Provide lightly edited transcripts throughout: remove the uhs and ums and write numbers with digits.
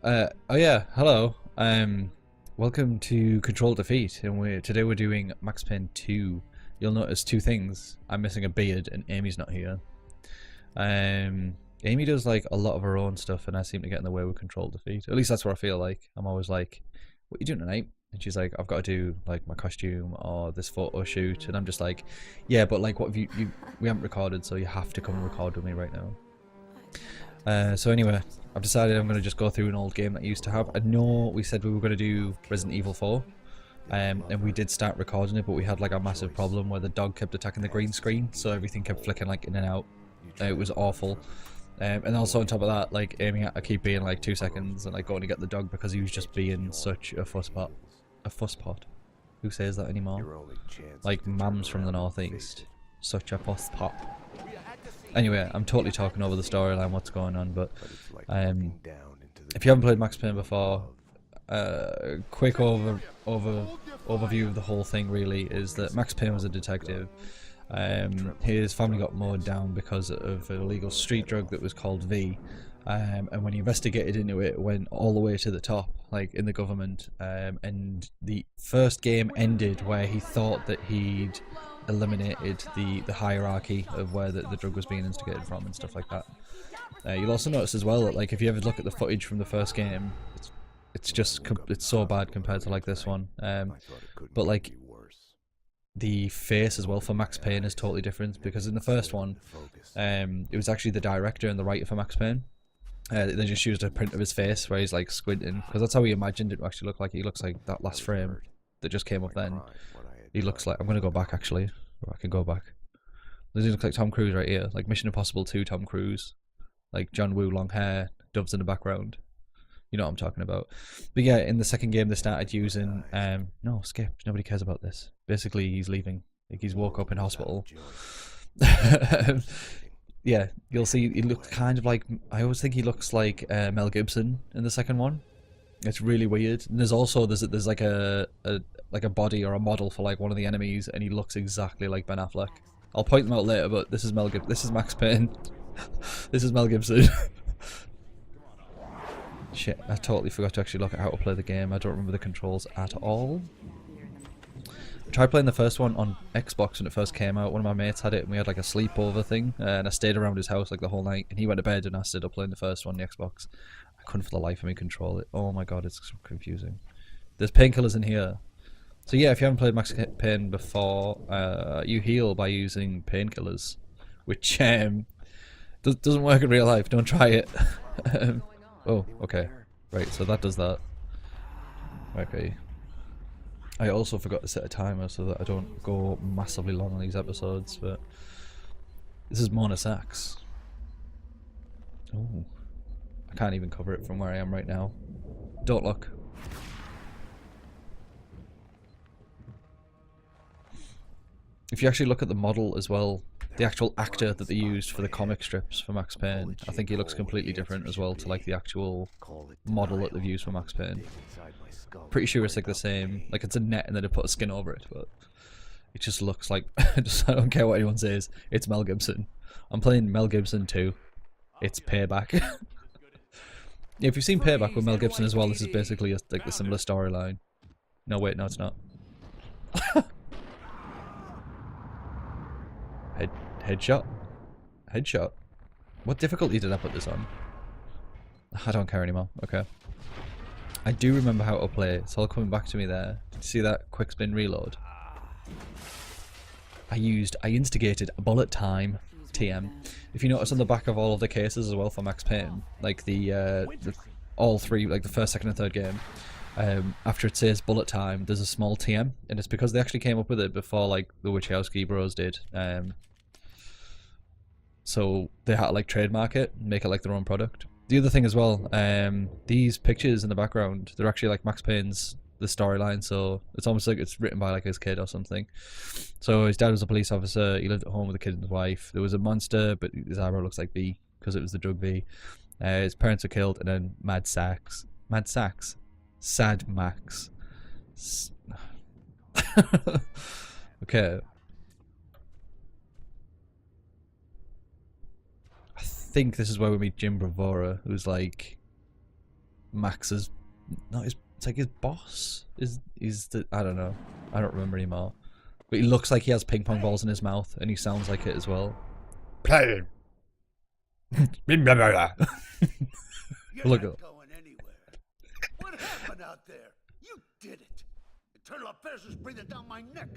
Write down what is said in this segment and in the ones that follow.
Oh yeah, hello. Welcome to Control Defeat, and today we're doing Max Payne 2. You'll notice two things. I'm missing a beard, and Amy's not here. Amy does like a lot of her own stuff, and I seem to get in the way with Control Defeat. At least that's what I feel like. I'm always like, "What are you doing tonight?" And she's like, "I've got to do like my costume or this photo shoot," and I'm just like, "Yeah, but like, what have you? We haven't recorded, so you have to come and record with me right now." So anyway, I've decided I'm going to just go through an old game that I used to have. I know we said we were going to do Resident Evil 4, and we did start recording it, but we had like a massive problem where the dog kept attacking the green screen, so everything kept flicking like in and out. It was awful. And also on top of that, like Amy had to keep being like 2 seconds and like going to get the dog because he was just being such a fusspot. A fusspot? Who says that anymore? Like mums from the northeast. Such a fusspot. Anyway, I'm totally talking over the storyline, what's going on, but if you haven't played Max Payne before, quick overview of the whole thing really is that Max Payne was a detective. His family got mowed down because of an illegal street drug that was called V, and when he investigated into it, it went all the way to the top, like in the government, and the first game ended where he thought that he'd eliminated the hierarchy of where the drug was being instigated from and stuff like that. You'll also notice as well that like if you ever look at the footage from the first game, it's so bad compared to like this one. But like the face as well for Max Payne is totally different, because in the first one, it was actually the director and the writer for Max Payne. They just used a print of his face where he's like squinting, because that's how he imagined it to actually look like. He looks like that last frame that just came up then. He looks like, I'm gonna go back actually, or I can go back. He looks like Tom Cruise right here, like Mission Impossible 2 Tom Cruise, like John Woo, long hair, doves in the background. You know what I'm talking about. But yeah, in the second game they started using no, skip, nobody cares about this. Basically he's leaving, like he's woke up in hospital. Yeah, you'll see he looks kind of like, I always think he looks like Mel Gibson in the second one. It's really weird. And there's also there's like a body or a model for like one of the enemies, and he looks exactly like Ben Affleck. I'll point them out later, but this is this is Max Payne. This is Mel Gibson. Shit, I totally forgot to actually look at how to play the game. I don't remember the controls at all. I tried playing the first one on Xbox when it first came out. One of my mates had it, and we had like a sleepover thing, and I stayed around his house like the whole night, and he went to bed and I stayed up playing the first one on the Xbox. I couldn't for the life of me control it. Oh my god, it's so confusing. There's painkillers in here. So yeah, if you haven't played Max Payne before, you heal by using painkillers, which doesn't work in real life. Don't try it. Oh, okay. Right, so that does that. Okay. I also forgot to set a timer so that I don't go massively long on these episodes, but this is Mona Sachs. Oh. I can't even cover it from where I am right now. Don't look. If you actually look at the model as well, the actual actor that they used for the comic strips for Max Payne, I think he looks completely different as well to like the actual model that they've used for Max Payne. Pretty sure it's like the same, like it's a net and then they put a skin over it, but it just looks like, I don't care what anyone says, it's Mel Gibson. I'm playing Mel Gibson 2. It's Payback. Yeah, if you've seen Payback with Mel Gibson as well, this is basically like the similar storyline. No, wait, no, it's not. Headshot? Headshot? What difficulty did I put this on? I don't care anymore. Okay. I do remember how to play. It's all coming back to me there. Did you see that quick spin reload? I instigated a bullet time. TM. If you notice on the back of all of the cases as well for Max Payne, like all three, like the first, second and third game, after it says bullet time, there's a small TM, and it's because they actually came up with it before like the Wachowski bros did. So they had to like trademark it and make it like their own product. The other thing as well, these pictures in the background, they're actually like Max Payne's the storyline, so it's almost like it's written by like his kid or something. So his dad was a police officer, he lived at home with a kid and his wife. There was a monster, but his eyebrow looks like V because it was the drug V. His parents were killed, and then Sad Max. Okay. I think this is where we meet Jim Bravura, who's like Max's, not his, it's like his boss is the, I don't know, I don't remember anymore. But he looks like he has ping pong balls in his mouth, and he sounds like it as well. Play. Look at. Going anywhere. What happened out there? You did it. Eternal affairs was breathing down my neck.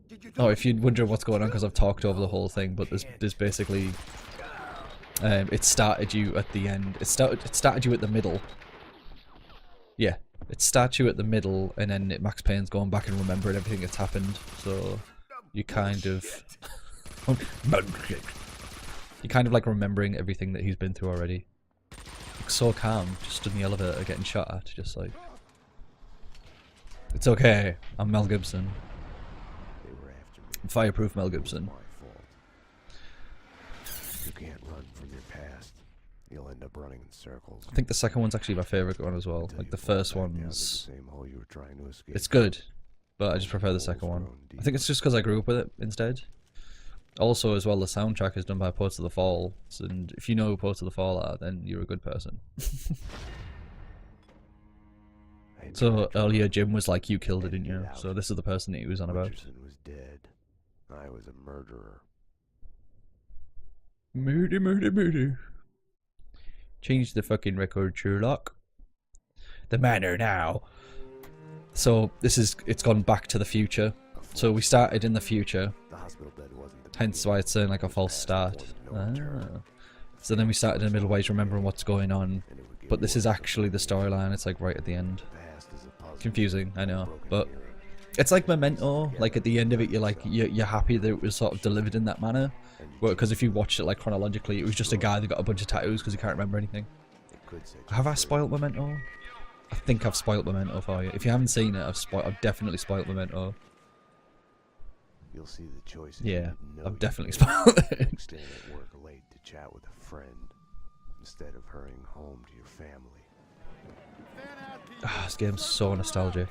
Did you do Oh, if you're wondering what's going on, because I've talked over the whole thing, but there's basically, it started you at the end. It started you at the middle. Yeah, it starts you at the middle, and then Max Payne's going back and remembering everything that's happened. So you kind of, you're kind of like remembering everything that he's been through already. Like, so calm, just stood in the elevator getting shot at, just like, it's okay. I'm Mel Gibson. Fireproof Mel Gibson. You can't run from your past. You'll end up running in circles. I think the second one's actually my favourite one as well. Like the first one's, it's good, but I just prefer the second one. I think it's just because I grew up with it instead. Also, as well, the soundtrack is done by Ports of the Fall, and if you know who Ports of the Fall are, then you're a good person. So earlier, Jim was like, "You killed it, didn't you?" So this is the person that he was on about. Richardson was dead. I was a murderer. Murder, murder, murder. Change the fucking record, Sherlock. The manor now. So this is, it's gone back to the future. So we started in the future. The hospital bed wasn't the Hence why it's saying like a false start. So then we started in the middle ways, remembering what's going on. But this is actually the storyline. It's like right at the end. Confusing, I know, but it's like Memento. Like at the end of it, you're like you're happy that it was sort of delivered in that manner. Because if you watched it like chronologically, it was just a guy that got a bunch of tattoos because he can't remember anything. Have I spoiled Memento? I think I've spoiled Memento for you. If you haven't seen it, I've definitely spoiled Memento. You'll see the choices. Yeah, I've definitely spoiled it. Staying at work late to chat with a friend instead of hurrying home to your family. Ah, this game's so nostalgic.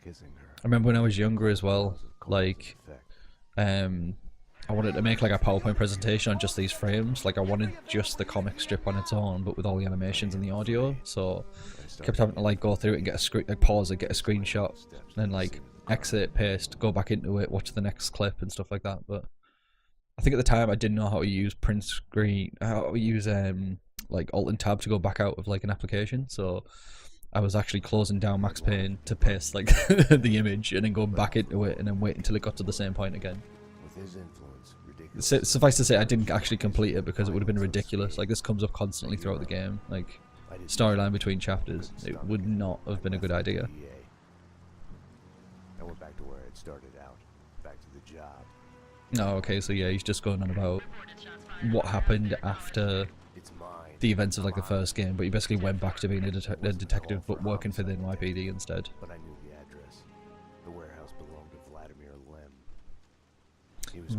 Kissing her. I remember when I was younger as well, like, I wanted to make like a PowerPoint presentation on just these frames. Like I wanted just the comic strip on its own, but with all the animations and the audio. So I kept having to like go through it and get a screen, like pause it, get a screenshot, and then like exit, paste, go back into it, watch the next clip and stuff like that. But I think at the time I didn't know how to use print screen, how to use like Alt and Tab to go back out of like an application. So I was actually closing down Max Payne to paste like the image and then going back into it and then wait until it got to the same point again. With his influence, Suffice to say, I didn't actually complete it because it would have been ridiculous. Like this comes up constantly throughout the game. Like storyline between chapters, it would not have been a good idea. I went back to where it started out, back to the job. No, okay, so yeah, he's just going on about what happened after the events of like the first game, but he basically went back to being a detective but working for the NYPD instead. But I knew the address. The warehouse belonged to Vladimir Lem.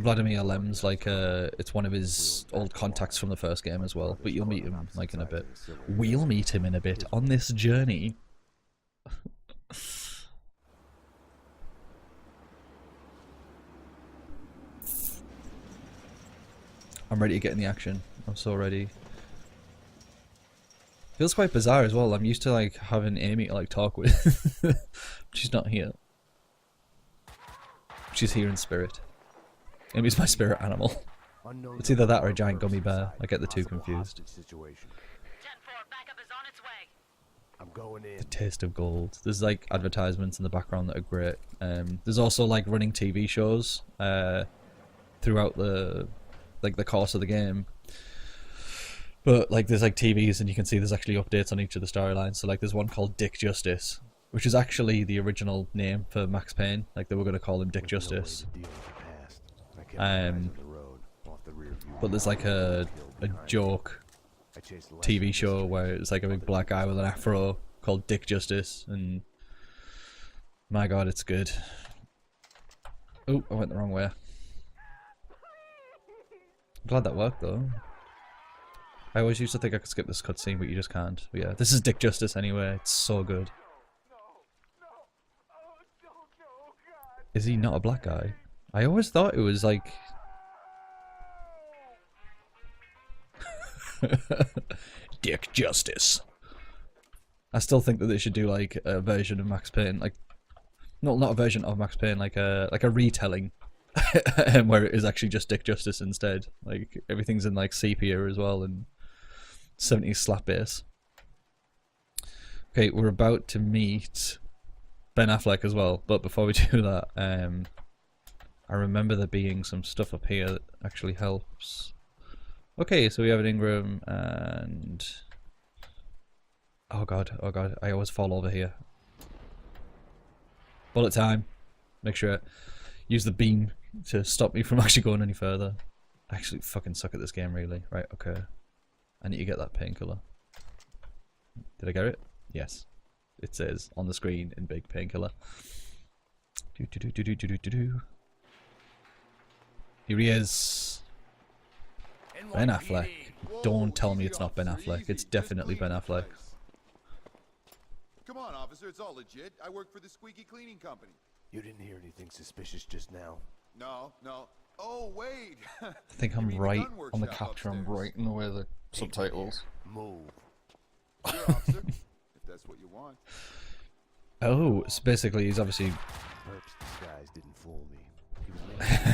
Vladimir Lem's like it's one of his old contacts from the first game as well, but you'll meet him like in a bit. We'll meet him in a bit on this journey. I'm ready to get in the action. I'm so ready. Feels quite bizarre as well. I'm used to like having Amy to like talk with. She's not here. She's here in spirit. Amy's my spirit animal. It's either that or a giant gummy bear. I get the two confused. The taste of gold. There's like advertisements in the background that are great. There's also like running TV shows throughout the course of the game. But like there's like TVs and you can see there's actually updates on each of the storylines. So like there's one called Dick Justice, which is actually the original name for Max Payne. Like they were going to call him Dick Justice. But there's like a joke TV show where it's like a big black guy with an afro called Dick Justice, and my god, it's good. Oh, I went the wrong way. I'm glad that worked though. I always used to think I could skip this cutscene, but you just can't. But yeah, this is Dick Justice anyway. It's so good. Is he not a black guy? I always thought it was like... Dick Justice. I still think that they should do like a version of Max Payne, like not a version of Max Payne, like a retelling, where it is actually just Dick Justice instead. Like everything's in like sepia as well and 70s slap bass. Okay, we're about to meet Ben Affleck as well, but before we do that, I remember there being some stuff up here that actually helps. Okay, so we have an Ingram and... oh god, I always fall over here. Bullet time. Make sure I use the beam to stop me from actually going any further. I actually fucking suck at this game, really. Right, okay. I need to get that painkiller. Did I get it? Yes. It says on the screen in big painkiller. Here he is. Ben Affleck. Don't tell me it's not Ben Affleck. It's definitely Ben Affleck. Come on, officer, it's all legit. I work for the Squeaky Cleaning Company. You didn't hear anything suspicious just now? No. Oh, wait. I think I'm right on the capture. I'm right in the way of the subtitles. Move. Sure, officer, if that's what you want. Oh, so basically he's obviously... Murk's disguise didn't fool me. He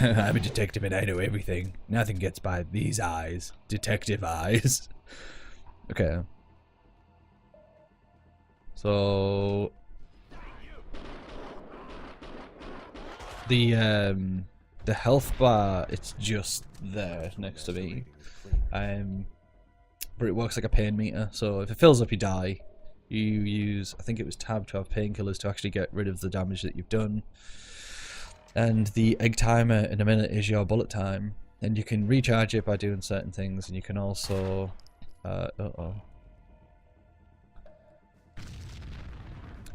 was I'm a detective and I know everything. Nothing gets by these eyes. Detective eyes. Okay. So... the health bar, it's just there next to me. But it works like a pain meter, so if it fills up you die. You use, I think it was tab to have painkillers to actually get rid of the damage that you've done. And the egg timer in a minute is your bullet time. And you can recharge it by doing certain things, and you can also...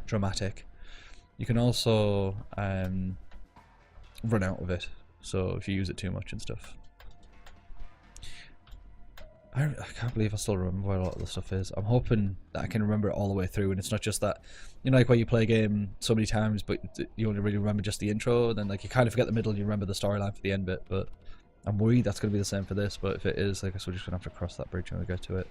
dramatic. You can also run out of it, so if you use it too much and stuff. I can't believe I still remember where a lot of the stuff is. I'm hoping that I can remember it all the way through, and it's not just that, you know, like where you play a game so many times but you only really remember just the intro, and then like you kind of forget the middle and you remember the storyline for the end bit. But I'm worried that's going to be the same for this, but if it is, I guess we're just going to have to cross that bridge when we get to it.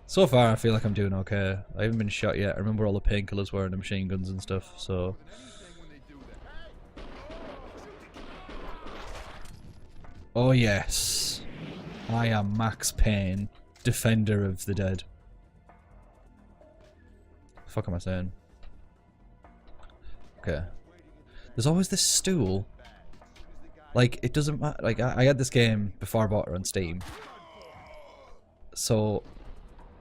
So far I feel like I'm doing okay. I haven't been shot yet. I remember all the painkillers were and the machine guns and stuff, so... oh yes. I am Max Payne, Defender of the Dead. The fuck am I saying? Okay. There's always this stool. Like, it doesn't matter. Like, I had this game before I bought it on Steam. So,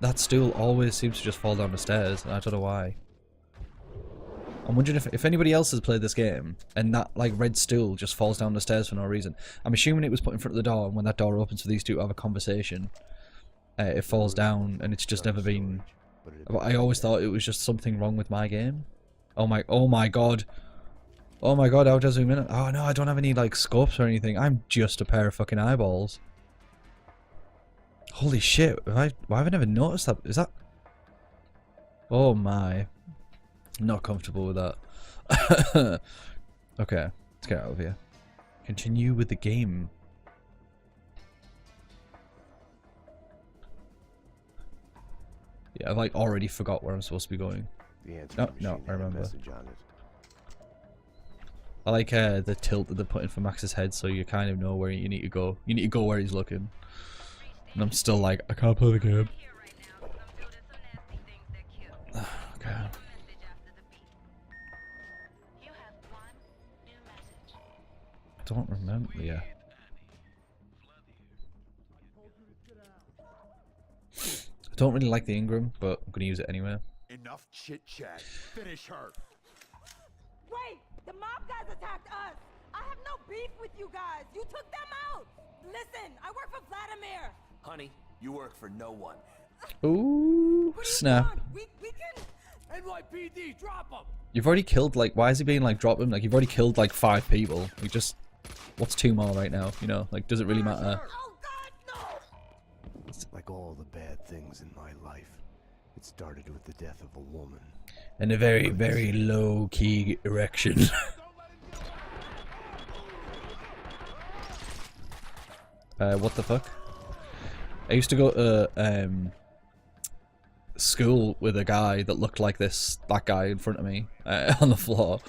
that stool always seems to just fall down the stairs, and I don't know why. I'm wondering if anybody else has played this game and that like red stool just falls down the stairs for no reason. I'm assuming it was put in front of the door, and when that door opens for these two to have a conversation, it falls down, and it's just never been... I always thought it was just something wrong with my game. Oh my god. Oh my god, how does I zoom in? Oh no, I don't have any like scopes or anything. I'm just a pair of fucking eyeballs. Holy shit, why have I never noticed that? Is that... oh my... not comfortable with that. Okay, let's get out of here. Continue with the game. Yeah, I've like already forgot where I'm supposed to be going. No, I remember. I like the tilt that they're putting for Max's head, so you kind of know where you need to go. You need to go where he's looking. And I'm still like, I can't play the game. Okay. I don't remember, yeah. I don't really like the Ingram, but I'm gonna use it anyway. Enough chit chat. Finish her. Wait! The mob guys attacked us! I have no beef with you guys! You took them out! Listen, I work for Vladimir! Honey, you work for no one. Ooh, snap. We can... NYPD, drop him! You've already killed, like, why is he being like, drop him? Like, you've already killed like 5 people. You just, what's 2 more right now? You know, like, does it really matter? Oh god, no! It's like all the bad things in my life. It started with the death of a woman. And a very, very low-key erection. What the fuck? I used to go to, school with a guy that looked like that guy in front of me on the floor.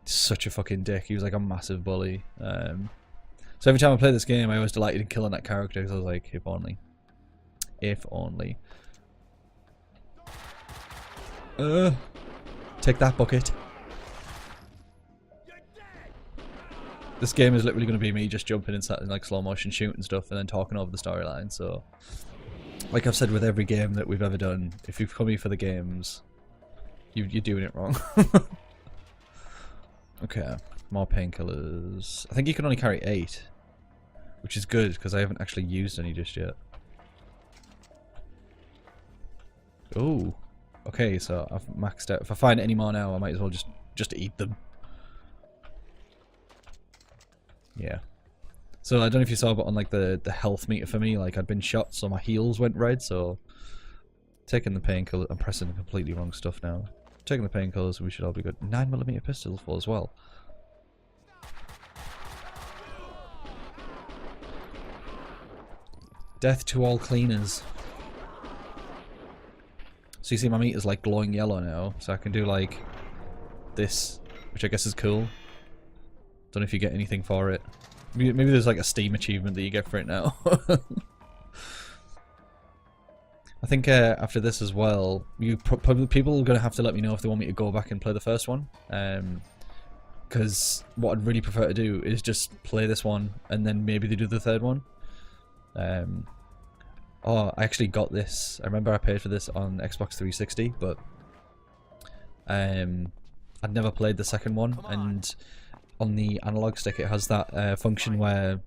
Such a fucking dick. He was like a massive bully. So every time I play this game, I was delighted in killing that character because I was like, if only. If only. Take that, bucket. This game is literally going to be me just jumping inside in like slow motion shooting stuff and then talking over the storyline. So, like I've said with every game that we've ever done, if you've come here for the games, you're doing it wrong. Okay, more painkillers. I think you can only carry 8, which is good because I haven't actually used any just yet. Oh, okay. So I've maxed out. If I find any more now, I might as well just eat them. Yeah. So I don't know if you saw, but on like the health meter for me, like I'd been shot, so my heals went red. So taking the painkiller, I'm pressing the completely wrong stuff now. Taking the painkillers, we should all be good. 9mm pistols full as well. Death to all cleaners. So you see my meter's like glowing yellow now, so I can do like this, which I guess is cool. Don't know if you get anything for it. Maybe there's like a Steam achievement that you get for it now. I think after this as well, people are going to have to let me know if they want me to go back and play the first one. Because what I'd really prefer to do is just play this one and then maybe they do the third one. Oh, I actually got this. I remember I paid for this on Xbox 360, but I'd never played the second one, and on the analog stick it has that function where,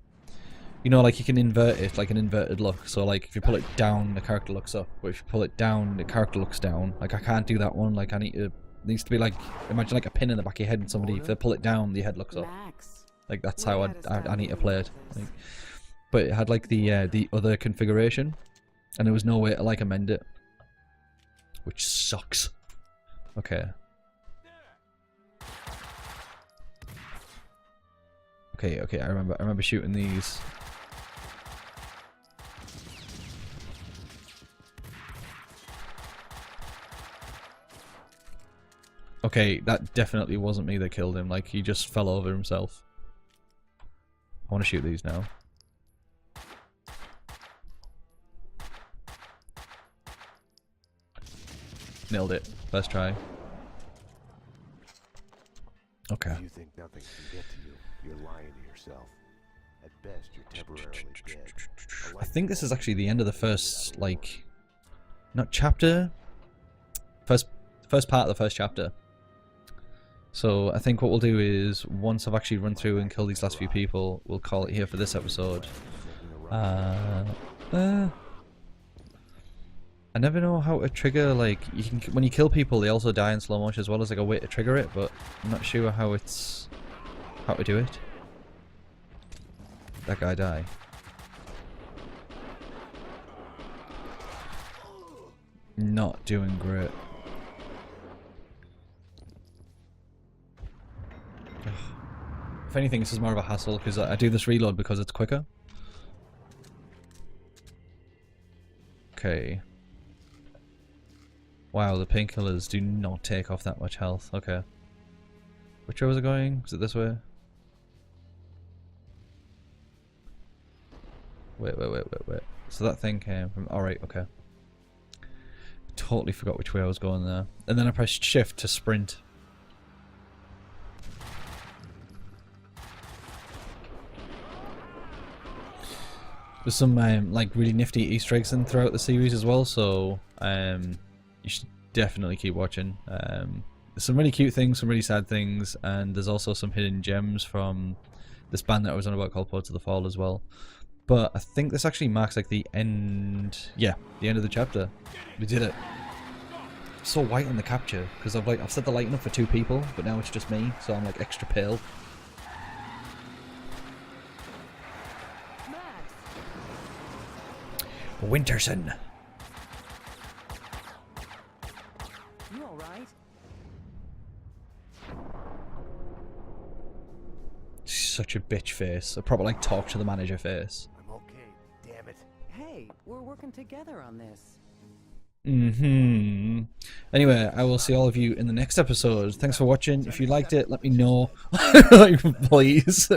you know, like you can invert it, like an inverted look. So like if you pull it down, the character looks up, but if you pull it down, the character looks down. Like I can't do that one. Like I need to, it needs to be like, imagine like a pin in the back of your head and somebody, if they pull it down, the head looks up. Like that's how I need to play it. Like, but it had like the other configuration, and there was no way to like amend it, which sucks. Okay. Okay, I remember shooting these. Okay, that definitely wasn't me that killed him, like he just fell over himself. I want to shoot these now. Nailed it. First try. Okay. You think nothing can get to you. You're lying to yourself. At best, you're temporarily dead. I think this is actually the end of the first, like, not chapter. First part of the first chapter. So I think what we'll do is, once I've actually run through and killed these last few people, we'll call it here for this episode. I never know how to trigger, like, you can, when you kill people, they also die in slow motion as well as like a way to trigger it, but I'm not sure how to do it. That guy die. Not doing great. Ugh. If anything, this is more of a hassle because I do this reload because it's quicker. Okay. Wow, the painkillers do not take off that much health. Okay. Which way was it going? Was it this way? Wait. So that thing came from... Alright, okay. Totally forgot which way I was going there. And then I pressed shift to sprint. There's some like really nifty Easter eggs in throughout the series as well, so you should definitely keep watching. There's some really cute things, some really sad things, and there's also some hidden gems from this band that I was on about called Ports of the Fall as well. But I think this actually marks like the end, yeah, the end of the chapter. We did it. I'm so white on the capture because I've set the lighting up for 2 people, but now it's just me, so I'm like extra pale. Winterson. You all right? Such a bitch face. A proper like talk to the manager face. I'm okay, damn it. Hey, we're working together on this. Anyway, I will see all of you in the next episode. Thanks for watching. If you liked it, let me know, please.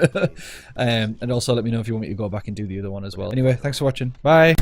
And also let me know if you want me to go back and do the other one as well. Anyway, thanks for watching. Bye.